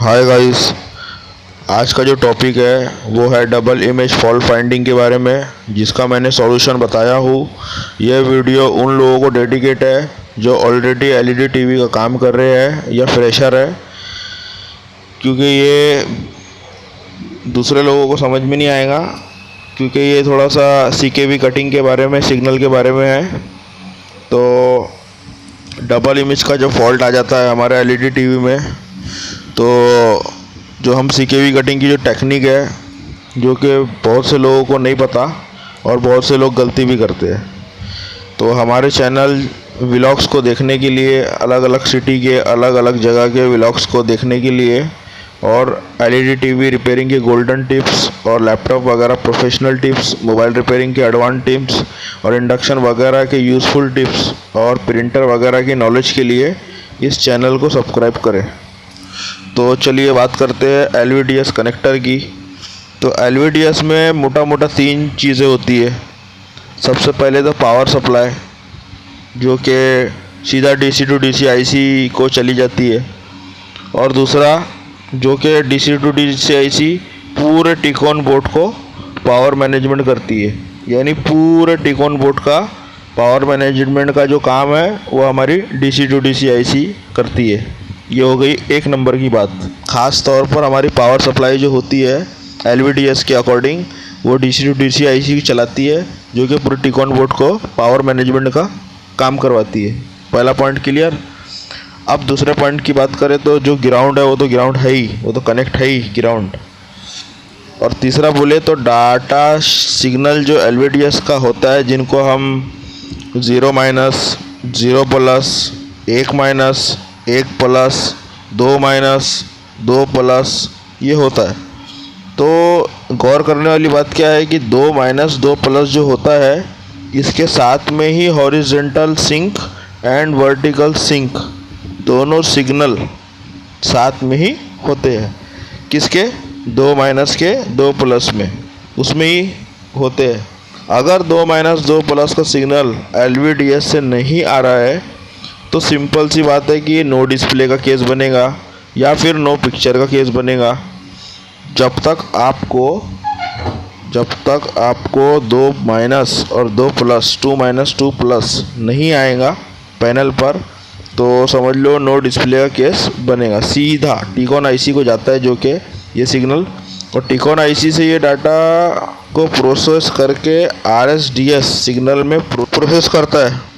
Hi guys. आज का जो टॉपिक है वो है डबल इमेज फॉल्ट फाइंडिंग के बारे में, जिसका मैंने सॉल्यूशन बताया हूँ। यह वीडियो उन लोगों को डेडिकेट है जो ऑलरेडी एलईडी टीवी का काम कर रहे हैं या फ्रेशर है, क्योंकि ये दूसरे लोगों को समझ में नहीं आएगा, क्योंकि ये थोड़ा सा सीकेवी कटिंग के बारे में, सिग्नल के बारे में है। तो डबल इमेज का जो फॉल्ट आ जाता है हमारे एलईडी टीवी में, तो जो हम सीकेवी कटिंग की जो टेक्निक है, जो कि बहुत से लोगों को नहीं पता और बहुत से लोग गलती भी करते हैं। तो हमारे चैनल व्लॉग्स को देखने के लिए, अलग अलग सिटी के अलग अलग जगह के व्लॉग्स को देखने के लिए, और एलईडी टीवी रिपेयरिंग के गोल्डन टिप्स और लैपटॉप वगैरह प्रोफेशनल टिप्स, मोबाइल रिपेयरिंग के एडवांस टिप्स और इंडक्शन वगैरह के यूज़फुल टिप्स और प्रिंटर वगैरह की नॉलेज के लिए इस चैनल को सब्सक्राइब करें। तो चलिए बात करते हैं एलवीडीएस कनेक्टर की। तो एलवीडीएस में मोटा मोटा 3 चीज़ें होती है। सबसे पहले तो पावर सप्लाई, जो कि सीधा डीसी टू डीसी आईसी को चली जाती है, और दूसरा जो कि डीसी टू डीसी आईसी पूरे टिकॉन बोर्ड को पावर मैनेजमेंट करती है। यानी पूरे टिकॉन बोर्ड का पावर मैनेजमेंट का जो काम है वो हमारी डीसी टू डीसी आईसी करती है। ये हो गई 1 नंबर की बात। ख़ास तौर पर हमारी पावर सप्लाई जो होती है एलवीडीएस के अकॉर्डिंग, वो डीसी टू डीसी आईसी की चलाती है, जो कि पूरे टिकॉन बोर्ड को पावर मैनेजमेंट का काम करवाती है। पहला पॉइंट क्लियर। अब दूसरे पॉइंट की बात करें तो जो ग्राउंड है वो तो ग्राउंड है ही, वो तो कनेक्ट है ही ग्राउंड। और तीसरा बोले तो डाटा सिग्नल जो एलवीडीएस का होता है, जिनको हम 0 minus, 0 plus, 1 minus, 1 plus, 2 minus, 2 plus, ये होता है। तो गौर करने वाली बात क्या है कि 2 माइनस 2 प्लस जो होता है, इसके साथ में ही horizontal sync and vertical sync दोनों सिग्नल साथ में ही होते हैं। किसके? 2 माइनस के 2 प्लस में, उसमें ही होते हैं। अगर 2 माइनस 2 प्लस का सिग्नल एलवीडीएस से नहीं आ रहा है तो सिंपल सी बात है कि ये नो डिस्प्ले का केस बनेगा या फिर नो पिक्चर का केस बनेगा। जब तक आपको 2 माइनस और 2 प्लस, 2 माइनस 2 प्लस नहीं आएगा पैनल पर, तो समझ लो नो डिस्प्ले का केस बनेगा। सीधा टिकॉन आईसी को जाता है जो कि ये सिग्नल, और टिकॉन आईसी से ये डाटा को प्रोसेस करके आरएसडीएस सिग्नल में प्रोसेस करता है।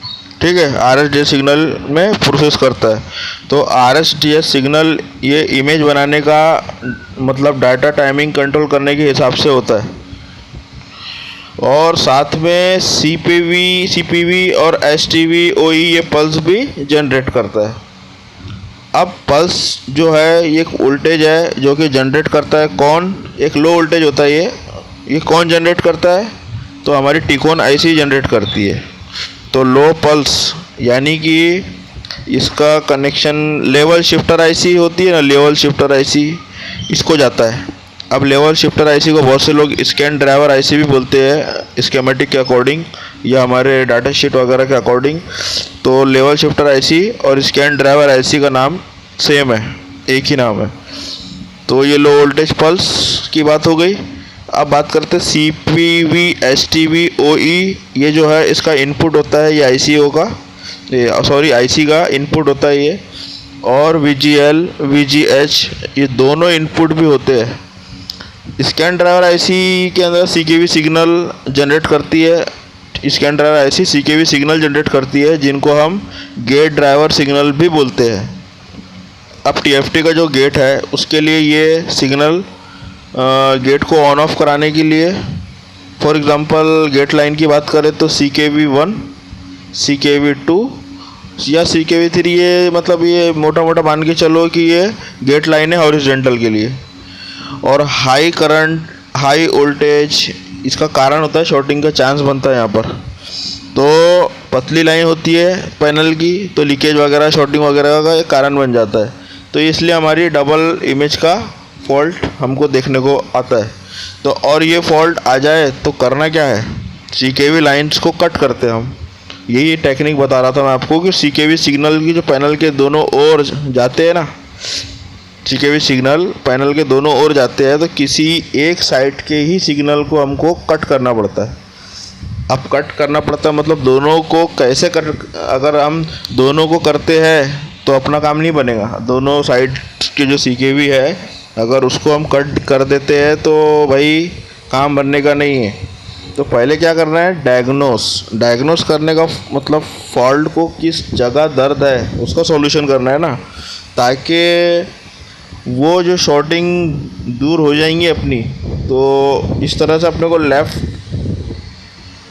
ठीक है, आरएसडीएस सिग्नल में प्रोसेस करता है। तो आरएसडीएस सिग्नल ये इमेज बनाने का मतलब डाटा टाइमिंग कंट्रोल करने के हिसाब से होता है, और साथ में सीपीवी और एसटीवी ओई ये पल्स भी जनरेट करता है। अब पल्स जो है ये एक वोल्टेज है जो कि जनरेट करता है कौन? एक लो वोल्टेज होता है ये कौन जनरेट करता है? तो हमारी टिकॉन आईसी जनरेट करती है। तो लो पल्स यानी कि इसका कनेक्शन लेवल शिफ्टर आईसी होती है ना, लेवल शिफ्टर आईसी, इसको जाता है। अब लेवल शिफ्टर आईसी को बहुत से लोग स्कैन ड्राइवर आईसी भी बोलते हैं, स्कीमेटिक के अकॉर्डिंग या हमारे डाटा शीट वगैरह के अकॉर्डिंग। तो लेवल शिफ्टर आईसी और स्कैन ड्राइवर आईसी का नाम सेम है, एक ही नाम है। तो ये लो वोल्टेज पल्स की बात हो गई। अब बात करते हैं सीपीवी, एसटीवी, ओई, ये जो है इसका इनपुट होता है, ये आईसीओ का, आईसी का इनपुट होता है ये, और वीजीएल, वीजीएच, ये दोनों इनपुट भी होते हैं। स्कैन ड्राइवर आईसी के अंदर सीकेवी सिग्नल जनरेट करती है, scan driver IC CKV signal generate करती है, जिनको हम गेट ड्राइवर सिग्नल भी बोलते हैं। अब टीएफटी का जो गेट है उसके लिए ये सिग्नल गेट को ऑन ऑफ कराने के लिए, फॉर एग्ज़ाम्पल गेट लाइन की बात करें तो CKV1, CKV2 या CKV3, ये मतलब ये मोटा मोटा मान के चलो कि ये गेट लाइन है हॉरिजॉन्टल के लिए। और हाई करंट, हाई वोल्टेज, इसका कारण होता है शॉर्टिंग का चांस बनता है यहाँ पर। तो पतली लाइन होती है पैनल की, तो लीकेज वगैरह, शॉर्टिंग वगैरह का एक कारण बन जाता है। तो इसलिए हमारी डबल इमेज का फॉल्ट हमको देखने को आता है। तो और ये फॉल्ट आ जाए तो करना क्या है? सीकेवी लाइंस को कट करते हैं हम। यही टेक्निक बता रहा था मैं आपको कि सीकेवी सिग्नल की जो पैनल के दोनों ओर जाते हैं ना, सीकेवी सिग्नल पैनल के दोनों ओर जाते हैं, तो किसी एक साइड के ही सिग्नल को हमको कट करना पड़ता है। अब कट करना पड़ता है मतलब दोनों को कैसे कर, अगर हम दोनों को करते हैं तो अपना काम नहीं बनेगा। दोनों साइड के जो सीकेवी है अगर उसको हम कट कर देते हैं तो भाई काम बनने का नहीं है। तो पहले क्या करना है, डायग्नोस करने का मतलब फॉल्ट को किस जगह दर्द है उसका सॉल्यूशन करना है ना, ताकि वो जो शॉर्टिंग दूर हो जाएंगी अपनी। तो इस तरह से अपने को लेफ़्ट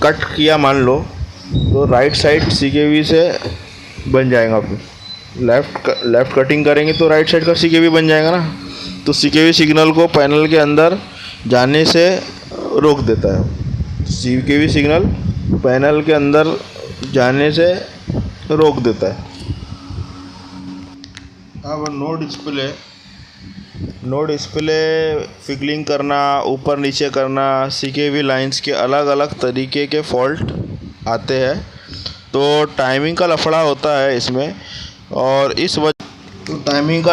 कट किया मान लो तो राइट साइड सीकेवी से बन जाएगा। फिर लेफ़्ट कटिंग करेंगे तो राइट साइड का सीकेवी बन जाएगा ना। तो सीकेवी सिग्नल को पैनल के अंदर जाने से रोक देता है। सीकेवी सिग्नल पैनल के अंदर जाने से रोक देता है। अब नो डिस्प्ले फिगलिंग करना, ऊपर नीचे करना, सीकेवी लाइंस के अलग अलग तरीके के फॉल्ट आते हैं। तो टाइमिंग का लफड़ा होता है इसमें, और टाइमिंग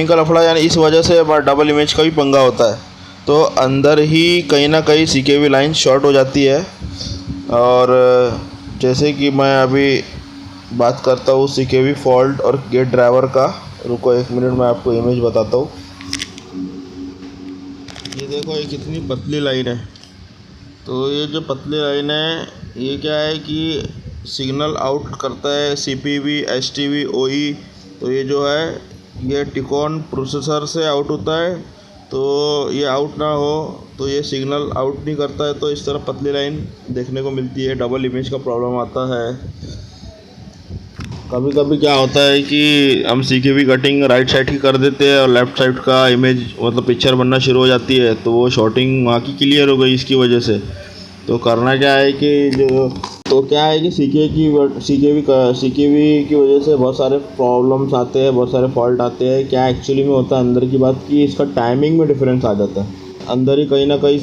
का लफड़ा यानी इस वजह से डबल इमेज का भी पंगा होता है। तो अंदर ही कहीं ना कहीं सीकेवी लाइन शॉर्ट हो जाती है। और जैसे कि मैं अभी बात करता हूँ सीकेवी फॉल्ट और गेट ड्राइवर का, रुको एक मिनट मैं आपको इमेज बताता हूँ। ये देखो ये कितनी पतली लाइन है। तो ये जो पतली लाइन है ये क्या है कि सिग्नल आउट करता है सीपीवी, एसटीवी, ओई। तो ये जो है ये टिकॉन प्रोसेसर से आउट होता है। तो ये आउट ना हो तो ये सिग्नल आउट नहीं करता है। तो इस तरह पतली लाइन देखने को मिलती है, डबल इमेज का प्रॉब्लम आता है। कभी कभी क्या होता है कि हम सीकेवी कटिंग राइट साइड की कर देते हैं और लेफ़्ट साइड का इमेज मतलब पिक्चर बनना शुरू हो जाती है, तो वो शॉर्टिंग वहाँ की क्लियर हो गई इसकी वजह से। तो करना क्या है कि सीकेवी की वजह से बहुत सारे प्रॉब्लम्स आते हैं, बहुत सारे फॉल्ट आते हैं। क्या एक्चुअली में होता है अंदर की बात की इसका टाइमिंग में डिफरेंस आ जाता है। अंदर ही कहीं ना कहीं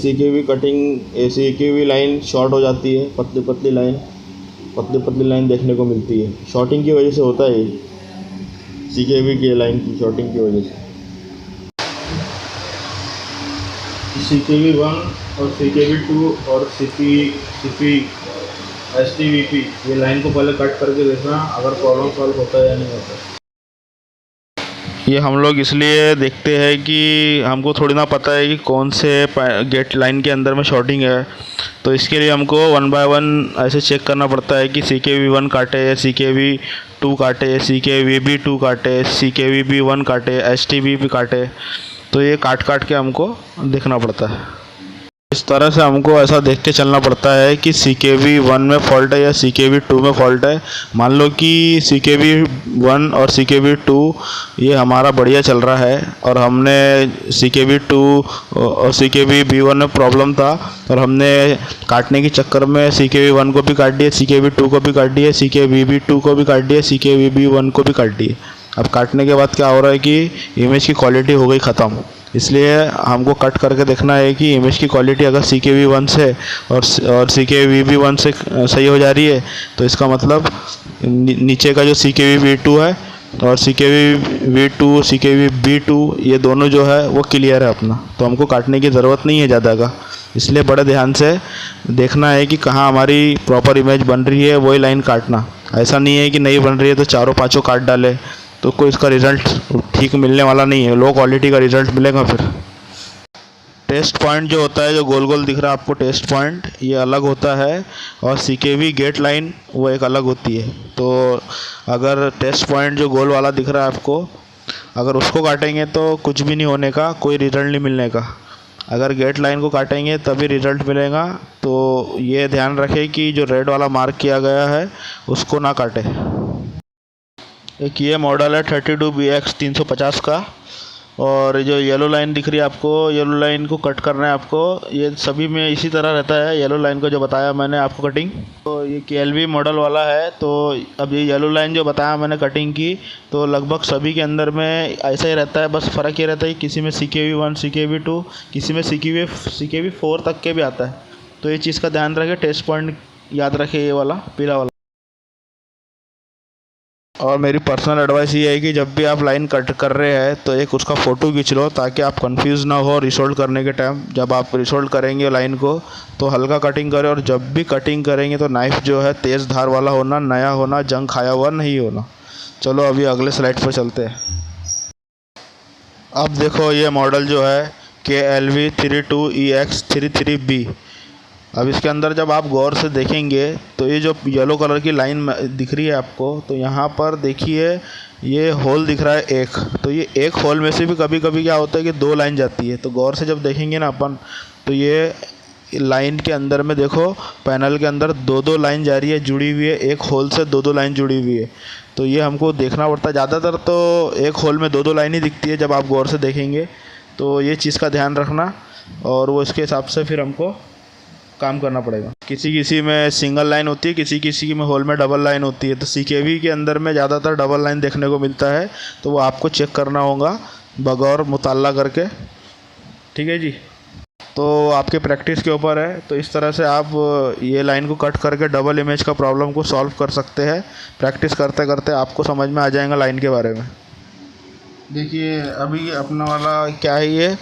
सीकेवी लाइन शॉर्ट हो जाती है, पतली लाइन देखने को मिलती है। शॉर्टिंग की वजह से होता है, सीकेवी की लाइन की शॉर्टिंग की वजह से। सीकेवी 1 और सीकेवी 2 और एसटीवीपी ये लाइन को पहले कट करके देखना अगर प्रॉब्लम सॉल्व होता है या नहीं होता है। ये हम लोग इसलिए देखते हैं कि हमको थोड़ी ना पता है कि कौन से गेट लाइन के अंदर में शॉर्टिंग है। तो इसके लिए हमको 1 बाय 1 ऐसे चेक करना पड़ता है कि सीकेवी 1 काटे, सीकेवी 2 काटे, सीकेवी 2 काटे, सीकेवी 1 काटे, एसटीवीपी काटे। तो ये काट के हमको देखना पड़ता है। इस तरह से हमको ऐसा देख के चलना पड़ता है कि सीकेवी 1 में फॉल्ट है या सीकेवी 2 में फॉल्ट है। मान लो कि सीकेवी 1 और सीकेवी 2 ये हमारा बढ़िया चल रहा है और हमने सीकेवी 2 और सीकेवी 1 में प्रॉब्लम था और हमने काटने के चक्कर में सीकेवी 1 को भी काट दिया, सीकेवी 2 को भी काट दिया, सीकेवी 2 को भी काट दिया, सीकेवी 1 को भी काट दिया। अब काटने के बाद क्या हो रहा है कि इमेज की क्वालिटी हो गई ख़त्म। इसलिए हमको कट करके देखना है कि इमेज की क्वालिटी अगर सीकेवी 1 से और सीकेवी 1 से सही हो जा रही है तो इसका मतलब नीचे का जो सीकेवी 2 है और सीकेवी 2 सीकेवी 2 ये दोनों जो है वो क्लियर है अपना। तो हमको काटने की ज़रूरत नहीं है ज़्यादा का। इसलिए बड़े ध्यान से देखना है कि कहाँ हमारी प्रॉपर इमेज बन रही है, वही लाइन काटना। ऐसा नहीं है कि नहीं बन रही है तो चारों पाँचों काट डाले, तो कोई इसका रिज़ल्ट ठीक मिलने वाला नहीं है, लो क्वालिटी का रिज़ल्ट मिलेगा। फिर टेस्ट पॉइंट जो होता है, जो गोल गोल दिख रहा है आपको टेस्ट पॉइंट, ये अलग होता है और सीकेवी गेट लाइन वो एक अलग होती है। तो अगर टेस्ट पॉइंट जो गोल वाला दिख रहा है आपको, अगर उसको काटेंगे तो कुछ भी नहीं होने का, कोई रिज़ल्ट नहीं मिलने का। अगर गेट लाइन को काटेंगे तभी रिज़ल्ट मिलेगा। तो ये ध्यान रखें कि जो रेड वाला मार्क किया गया है उसको ना काटे। एक ये मॉडल है 32BX 350 का, और जो येलो लाइन दिख रही है आपको, येलो लाइन को कट करना है आपको। ये सभी में इसी तरह रहता है, येलो लाइन को जो बताया मैंने आपको कटिंग। तो ये KLV मॉडल वाला है। तो अब ये येलो लाइन जो बताया मैंने कटिंग की, तो लगभग सभी के अंदर में ऐसा ही रहता है। बस फ़र्क ये रहता है कि किसी में सीकेवी 1 सीकेवी 2, किसी में सीकेवी 4 तक के भी आता है। तो ये चीज़ का ध्यान रखें, टेस्ट पॉइंट याद रखें, ये वाला पीला वाला। और मेरी पर्सनल एडवाइस ये है कि जब भी आप लाइन कट कर रहे हैं तो एक उसका फ़ोटो खींच लो, ताकि आप कंफ्यूज ना हो रिसोल्ड करने के टाइम। जब आप रिसोल्ड करेंगे लाइन को तो हल्का कटिंग करें, और जब भी कटिंग करेंगे तो नाइफ़ जो है तेज़ धार वाला होना, नया होना, जंग खाया हुआ नहीं होना। चलो अभी अगले स्लाइड पर चलते हैं। अब देखो ये मॉडल जो है KLV32EX33B। अब इसके अंदर जब आप गौर से देखेंगे तो ये जो येलो कलर की लाइन दिख रही है आपको, तो यहाँ पर देखिए ये होल दिख रहा है एक। तो ये एक होल में से भी कभी कभी क्या होता है कि दो लाइन जाती है। तो गौर से जब देखेंगे ना अपन, तो ये लाइन के अंदर में देखो पैनल के अंदर दो दो लाइन जा रही है, जुड़ी हुई है, एक होल से दो दो लाइन जुड़ी हुई है। तो ये हमको देखना पड़ता है। ज़्यादातर तो एक होल में दो दो लाइन ही दिखती है जब आप गौर से देखेंगे। तो ये चीज़ का ध्यान रखना, और वो इसके हिसाब से फिर हमको काम करना पड़ेगा। किसी किसी में सिंगल लाइन होती है, किसी किसी में होल में डबल लाइन होती है। तो CKV के अंदर में ज़्यादातर डबल लाइन देखने को मिलता है, तो वो आपको चेक करना होगा बगौर मुताला करके। ठीक है जी, तो आपके प्रैक्टिस के ऊपर है। तो इस तरह से आप ये लाइन को कट करके डबल इमेज का प्रॉब्लम को सॉल्व कर सकते हैं। प्रैक्टिस करते करते आपको समझ में आ जाएगा लाइन के बारे में। देखिए अभी अपना वाला क्या है, ये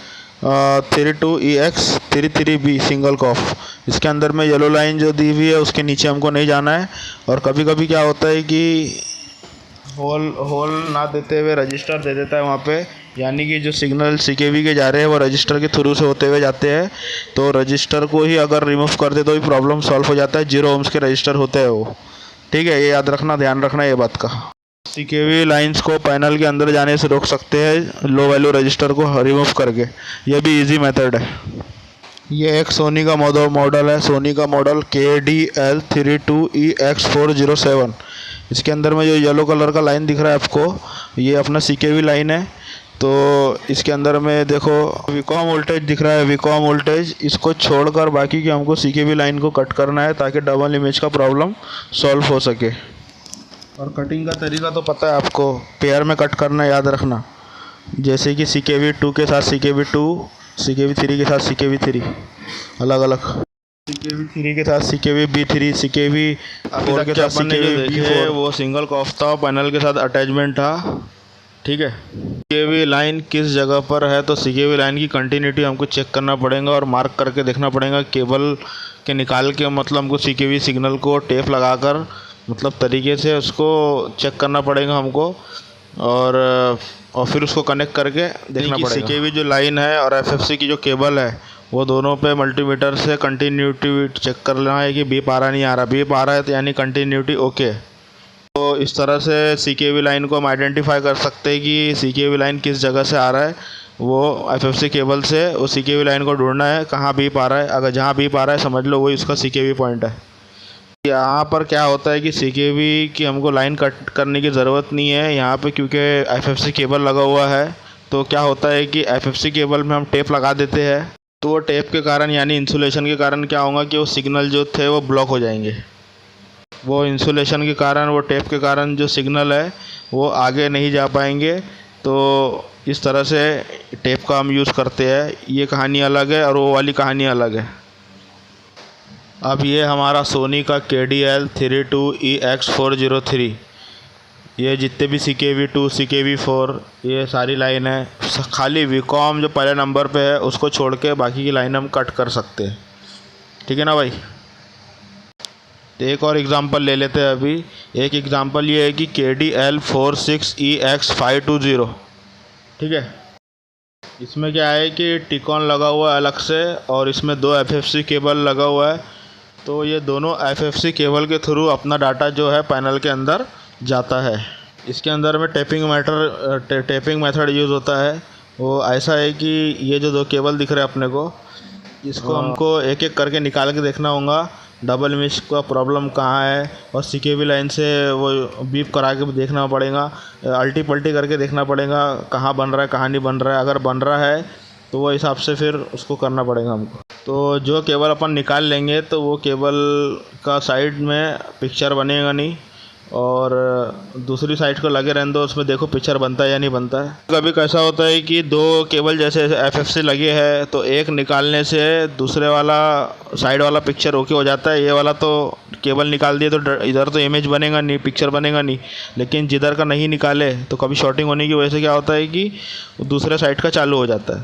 32EX33B सिंगल कॉफ। इसके अंदर में येलो लाइन जो दी हुई है उसके नीचे हमको नहीं जाना है। और कभी कभी क्या होता है कि होल ना देते हुए रजिस्टर दे देता है वहाँ पे, यानी कि जो सिग्नल CKV के जा रहे हैं वो रजिस्टर के थ्रू से होते हुए जाते हैं। तो रजिस्टर को ही अगर रिमूव कर दे तो भी प्रॉब्लम सॉल्व हो जाता है। 0 ohms के रजिस्टर होते हैं वो। ठीक है, ये याद रखना, ध्यान रखना ये बात का। CKV लाइंस को पैनल के अंदर जाने से रोक सकते हैं लो वैल्यू रजिस्टर को रिमूव करके। यह भी इजी मेथड है। ये एक सोनी का मॉडल है, सोनी का मॉडल KDL32EX407। इसके अंदर में जो येलो कलर का लाइन दिख रहा है आपको, ये अपना CKV लाइन है। तो इसके अंदर में देखो विकॉम वोल्टेज दिख रहा है, विकॉम वोल्टेज। इसको छोड़कर बाकी की हमको CKV लाइन को कट करना है, ताकि डबल इमेज का प्रॉब्लम सॉल्व हो सके। और कटिंग का तरीका तो पता है आपको, पेयर में कट करना याद रखना। जैसे कि CKV2 के साथ CKV2, CKV3 के साथ CKV3 अलग अलग, CKV3 के साथ CKV-B3, CKV4 के साथ CKV-B4। वो सिंगल कॉफ था, पैनल के साथ अटैचमेंट था। ठीक है, CKV लाइन किस जगह पर है, तो CKV लाइन की कंटिन्यूटी हमको चेक करना पड़ेगा और मार्क करके देखना पड़ेगा। केबल के निकाल के मतलब हमको CKV सिग्नल को टेप लगाकर मतलब तरीके से उसको चेक करना पड़ेगा हमको, और फिर उसको कनेक्ट करके देखना पड़ेगा। CKV जो लाइन है और FFC की जो केबल है, वो दोनों पे मल्टीमीटर से कंटिन्यूटी चेक कर लेना है कि बीप आ रहा नहीं आ रहा। बीप आ रहा है तो यानी कंटिन्यूटी ओके। तो इस तरह से CKV लाइन को हम आइडेंटिफाई कर सकते हैं कि CKV लाइन किस जगह से आ रहा है। वो FFC केबल से वो CKV लाइन को ढूंढना है कहाँ बीप आ रहा है। अगर जहाँ बीप आ रहा है समझ लो वही उसका CKV पॉइंट है। यहाँ पर क्या होता है कि CKV की हमको लाइन कट करने की ज़रूरत नहीं है यहाँ पे, क्योंकि FFC केबल लगा हुआ है। तो क्या होता है कि FFC केबल में हम टेप लगा देते हैं, तो वो टेप के कारण यानी इंसुलेशन के कारण क्या होगा कि वो सिग्नल जो थे वो ब्लॉक हो जाएंगे। वो इंसुलेशन के कारण, वो टेप के कारण जो सिग्नल है वो आगे नहीं जा पाएंगे। तो इस तरह से टेप का हम यूज़ करते हैं। ये कहानी अलग है और वो वाली कहानी अलग है। अब ये हमारा सोनी का KDL32EX403, ये जितने भी CKV2, CKV4 ये सारी लाइन है। खाली विकॉम जो पहले नंबर पे है उसको छोड़ के बाकी की लाइन हम कट कर सकते हैं। ठीक है ना भाई। तो एक और एग्ज़ाम्पल ले लेते हैं अभी। एक एग्ज़ाम्पल ये है कि KDL46EX520। ठीक है, इसमें क्या है कि टिकॉन लगा हुआ है अलग से, और इसमें 2 FFC केबल लगा हुआ है। तो ये दोनों FFC केबल के थ्रू अपना डाटा जो है पैनल के अंदर जाता है। इसके अंदर में टेपिंग मेथड यूज़ होता है। वो ऐसा है कि ये जो 2 केबल दिख रहे हैं अपने को, इसको हमको एक एक करके निकाल के देखना होगा डबल इमेज का प्रॉब्लम कहाँ है, और CKV लाइन से वो बीप करा के देखना पड़ेगा, अल्टी पल्टी करके देखना पड़ेगा कहाँ बन रहा है कहाँ नहीं बन रहा है। अगर बन रहा है तो वो हिसाब से फिर उसको करना पड़ेगा हमको। तो जो केबल अपन निकाल लेंगे तो वो केबल का साइड में पिक्चर बनेगा नहीं, और दूसरी साइड को लगे रहने दो, उसमें देखो पिक्चर बनता है या नहीं बनता है। कभी कैसा होता है कि दो केबल जैसे एफएफसी लगे हैं तो एक निकालने से दूसरे वाला साइड वाला पिक्चर ओके हो जाता है। ये वाला तो केबल निकाल दिए तो इधर तो इमेज बनेगा नहीं, पिक्चर बनेगा नहीं, लेकिन जिधर का नहीं निकाले तो कभी शॉर्टिंग होने की वजह से क्या होता है कि दूसरे साइड का चालू हो जाता है।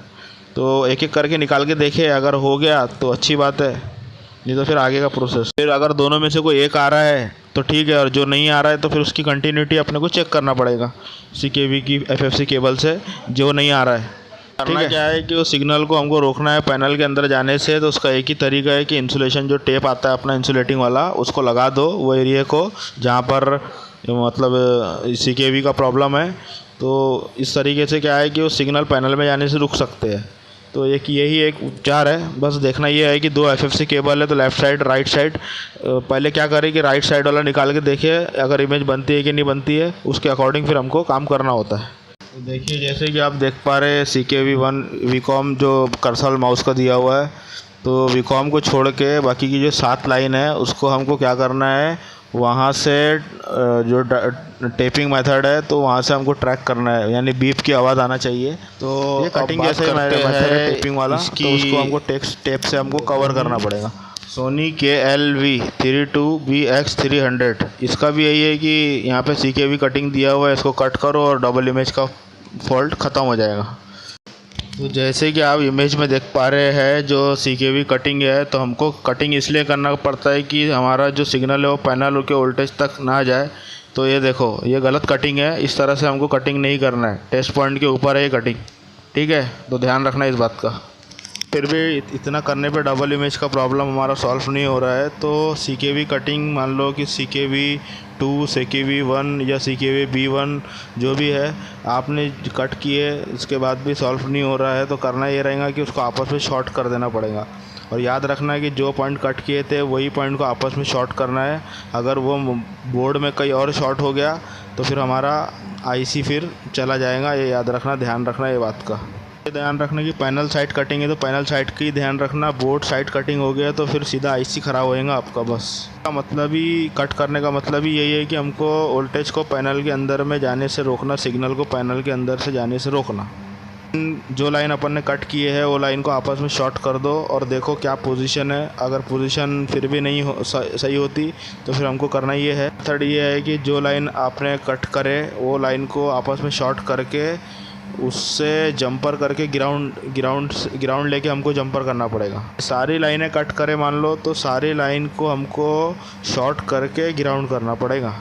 तो एक एक करके निकाल के देखे, अगर हो गया तो अच्छी बात है, नहीं तो फिर आगे का प्रोसेस। फिर अगर दोनों में से कोई एक आ रहा है तो ठीक है, और जो नहीं आ रहा है तो फिर उसकी कंटिन्यूटी अपने को चेक करना पड़ेगा सीकेवी की एफएफसी केबल से, जो नहीं आ रहा है। करना क्या है कि वो सिग्नल को हमको रोकना है पैनल के अंदर जाने से। तो उसका एक ही तरीका है कि इंसुलेशन जो टेप आता है अपना इंसुलेटिंग वाला, उसको लगा दो वो एरिया को जहाँ पर मतलब सीकेवी का प्रॉब्लम है। तो इस तरीके से क्या है कि वो सिग्नल पैनल में जाने से रुक सकते हैं। तो यही एक उपचार है। बस देखना ये है कि दो एफएफसी केबल है तो लेफ़्ट साइड राइट साइड, पहले क्या करें कि राइट साइड वाला निकाल के देखिए अगर इमेज बनती है कि नहीं बनती है, उसके अकॉर्डिंग फिर हमको काम करना होता है। तो देखिए जैसे कि आप देख पा रहे हैं CKV1 वीकॉम जो कर्सर माउस का दिया हुआ है, तो वीकॉम को छोड़ के बाकी की जो 7 लाइन है उसको हमको क्या करना है, वहाँ से जो टेपिंग मेथड है तो वहाँ से हमको ट्रैक करना है, यानी बीप की आवाज़ आना चाहिए। तो ये कटिंग जैसे मेथड है टेपिंग वाला, तो उसको हमको टेप से हमको कवर करना पड़ेगा। सोनी KLV32BX300 इसका भी यही है कि यहाँ पे CKV कटिंग दिया हुआ है, इसको कट करो और डबल इमेज का फॉल्ट ख़त्म हो जाएगा। तो जैसे कि आप इमेज में देख पा रहे हैं जो CKV कटिंग है, तो हमको कटिंग इसलिए करना पड़ता है कि हमारा जो सिग्नल है वो पैनल के वोल्टेज तक ना जाए। तो ये देखो ये गलत कटिंग है, इस तरह से हमको कटिंग नहीं करना है, टेस्ट पॉइंट के ऊपर है ये कटिंग, ठीक है। तो ध्यान रखना इस बात का। फिर भी इतना करने पे डबल इमेज का प्रॉब्लम हमारा सॉल्व नहीं हो रहा है। तो CKV कटिंग मान लो कि CKV2 CKV1 या CKV-B1 जो भी है आपने कट किए, इसके बाद भी सॉल्व नहीं हो रहा है, तो करना ये रहेगा कि उसको आपस में शॉर्ट कर देना पड़ेगा। और याद रखना है कि जो पॉइंट कट किए थे वही पॉइंट को आपस में शॉर्ट करना है। अगर वो बोर्ड में कहीं और शॉर्ट हो गया तो फिर हमारा IC फिर चला जाएगा। ये याद रखना, ध्यान रखना ये बात का। ध्यान रखना कि पैनल साइड कटिंग है तो पैनल साइड की ध्यान रखना, बोर्ड साइड कटिंग हो गया तो फिर सीधा IC ख़राब होएगा आपका। बस का मतलब ही कट करने का मतलब ही यही है कि हमको वोल्टेज को पैनल के अंदर में जाने से रोकना, सिग्नल को पैनल के अंदर से जाने से रोकना। जो लाइन अपन ने कट किए है वो लाइन को आपस में शॉर्ट कर दो और देखो क्या पोजीशन है। अगर पोजीशन फिर भी नहीं सही होती तो फिर हमको करना ये है, मेथड ये है कि जो लाइन आपने कट करे वो लाइन को आपस में शॉर्ट करके उससे जंपर करके ग्राउंड लेके हमको जंपर करना पड़ेगा। सारी लाइनें कट करें मान लो तो सारी लाइन को हमको शॉर्ट करके ग्राउंड करना पड़ेगा।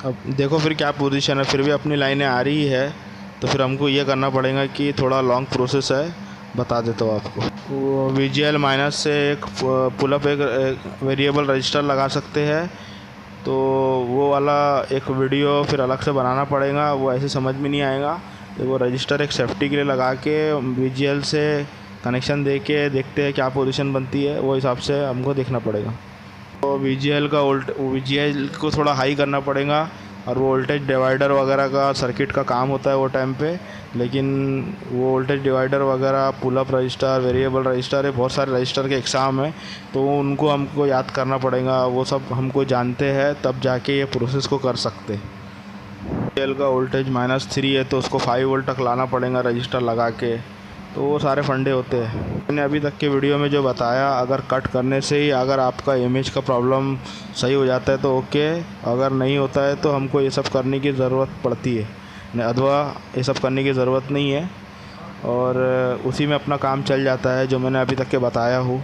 अब देखो फिर क्या पोजीशन है, फिर भी अपनी लाइनें आ रही है तो फिर हमको ये करना पड़ेगा कि थोड़ा लॉन्ग प्रोसेस है, बता देता हूँ आपको। वो VGL माइनस से एक पुलअप एक वेरिएबल रजिस्टर लगा सकते हैं, तो वो वाला एक वीडियो फिर अलग से बनाना पड़ेगा, वो ऐसे समझ में नहीं आएगा। तो वो रजिस्टर एक सेफ्टी के लिए लगा के VGL से कनेक्शन दे के देखते हैं क्या पोजीशन बनती है, वो हिसाब से हमको देखना पड़ेगा। तो VGL को थोड़ा हाई करना पड़ेगा और वो वोल्टेज डिवाइडर वगैरह का सर्किट का काम होता है वो टाइम पे। लेकिन वो वोल्टेज डिवाइडर वगैरह, पुलअप रजिस्टर, वेरिएबल रजिस्टर है, बहुत सारे रजिस्टर के एग्ज़ाम है, तो उनको हमको याद करना पड़ेगा। वो सब हमको जानते हैं तब जाके ये प्रोसेस को कर सकते हैं। VGL का वोल्टेज -3 है तो उसको 5 वोल्ट तक लाना पड़ेगा रजिस्टर लगा के, तो वो सारे फंडे होते हैं। मैंने अभी तक के वीडियो में जो बताया, अगर कट करने से ही अगर आपका इमेज का प्रॉब्लम सही हो जाता है तो ओके, अगर नहीं होता है तो हमको ये सब करने की ज़रूरत पड़ती है, अथवा ये सब करने की ज़रूरत नहीं है और उसी में अपना काम चल जाता है जो मैंने अभी तक के बताया हूँ।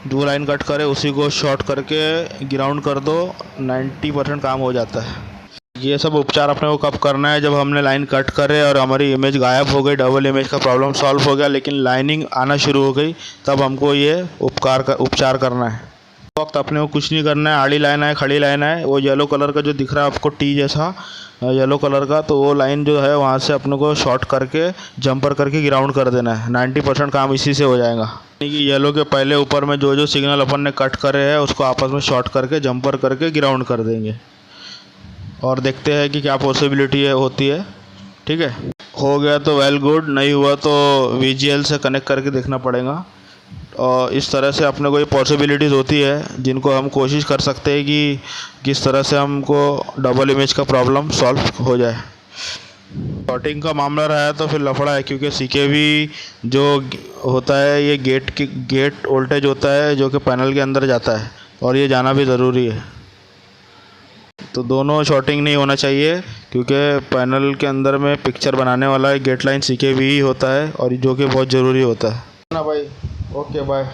जो लाइन कट करे उसी को शॉर्ट करके ग्राउंड कर दो, 90% काम हो जाता है। ये सब उपचार अपने को कब करना है, जब हमने लाइन कट करे और हमारी इमेज गायब हो गई, डबल इमेज का प्रॉब्लम सॉल्व हो गया लेकिन लाइनिंग आना शुरू हो गई, तब हमको ये उपचार करना है। वक्त अपने को कुछ नहीं करना है, आड़ी लाइन है, खड़ी लाइन है, वो येलो कलर का जो दिख रहा है आपको T जैसा येलो कलर का, तो वो लाइन जो है वहाँ से अपने को शॉर्ट करके जंपर करके ग्राउंड कर देना है। 90% काम इसी से हो जाएगा। यानी कि येलो के पहले ऊपर में जो जो सिग्नल अपन ने कट करे हैं उसको आपस में शॉर्ट करके जंपर करके ग्राउंड कर देंगे और देखते हैं कि क्या पॉसिबिलिटी होती है। ठीक है, हो गया तो वेल गुड, नहीं हुआ तो VGL से कनेक्ट करके देखना पड़ेगा और इस तरह से अपने को ये पॉसिबिलिटीज़ होती है जिनको हम कोशिश कर सकते हैं कि किस तरह से हमको डबल इमेज का प्रॉब्लम सॉल्व हो जाए। शॉर्टिंग का मामला रहा है तो फिर लफड़ा है, क्योंकि सीकेवी जो होता है ये गेट वोल्टेज होता है जो कि पैनल के अंदर जाता है और ये जाना भी ज़रूरी है। तो दोनों शॉर्टिंग नहीं होना चाहिए, क्योंकि पैनल के अंदर में पिक्चर बनाने वाला गेट लाइन सीकेवी ही होता है और जो कि बहुत ज़रूरी होता है ना भाई। Okay bye.